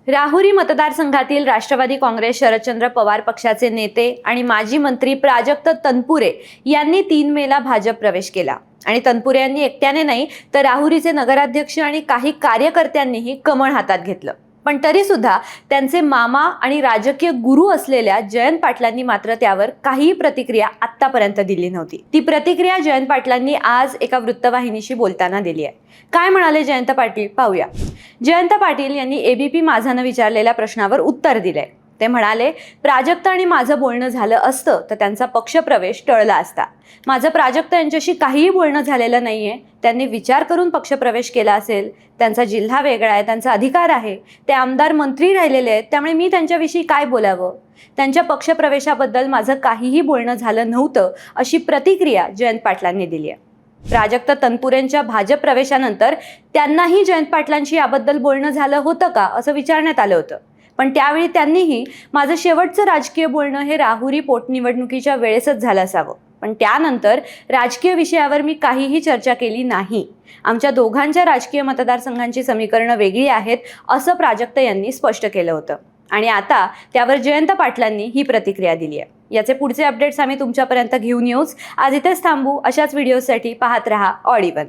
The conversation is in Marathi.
राहुरी मतदारसंघातील राष्ट्रवादी काँग्रेस शरदचंद्र पवार पक्षाचे नेते आणि माजी मंत्री प्राजक्त तनपुरे यांनी 3 मेला भाजप प्रवेश केला आणि तनपुरे यांनी एकट्याने नाही तर राहुरीचे नगराध्यक्ष आणि काही कार्यकर्त्यांनीही कमळ हातात घेतलं। पण तरी सुद्धा त्यांचे मामा आणि राजकीय गुरु असलेल्या जयंत पाटलांनी मात्र त्यावर काही प्रतिक्रिया आत्तापर्यंत दिली नव्हती। ती प्रतिक्रिया जयंत पाटलांनी आज एका वृत्तवाहिनीशी बोलताना दिली आहे। काय म्हणाले जयंत पाटील पाहूया। जयंत पाटील यांनी एबीपी माझानं विचारलेल्या प्रश्नावर उत्तर दिलंय। ते म्हणाले, प्राजक्त आणि माझं बोलणं झालं असतं तर त्यांचा पक्षप्रवेश टळला असता। माझं प्राजक्त यांच्याशी काहीही बोलणं झालेलं नाहीये। त्यांनी विचार करून पक्षप्रवेश केला असेल। त्यांचा जिल्हा वेगळा आहे, त्यांचा अधिकार आहे, ते आमदार मंत्री राहिलेले आहेत, त्यामुळे मी त्यांच्याविषयी काय बोलावं। त्यांच्या पक्षप्रवेशाबद्दल माझं काहीही बोलणं झालं नव्हतं अशी प्रतिक्रिया जयंत पाटलांनी दिली आहे। प्राजक्त तनपुरेंच्या भाजप प्रवेशानंतर त्यांनाही जयंत पाटलांशी याबद्दल बोलणं झालं होतं का असं विचारण्यात आलं होतं। पण त्यावेळी त्यांनीही माझं शेवटचं राजकीय बोलणं हे राहुरी पोटनिवडणुकीच्या वेळेसच झालं असावं, पण त्यानंतर राजकीय विषयावर मी काहीही चर्चा केली नाही। आमच्या दोघांच्या राजकीय मतदारसंघांची समीकरणं वेगळी आहेत असं प्राजक्त यांनी स्पष्ट केलं होतं आणि आता त्यावर जयंत पाटलांनी ही प्रतिक्रिया दिली आहे। याचे पुढचे अपडेट्स आम्ही तुमच्यापर्यंत घेऊन येऊच। आज इथेच थांबू। अशाच व्हिडिओसाठी पाहत रहा ऑड इव्हन।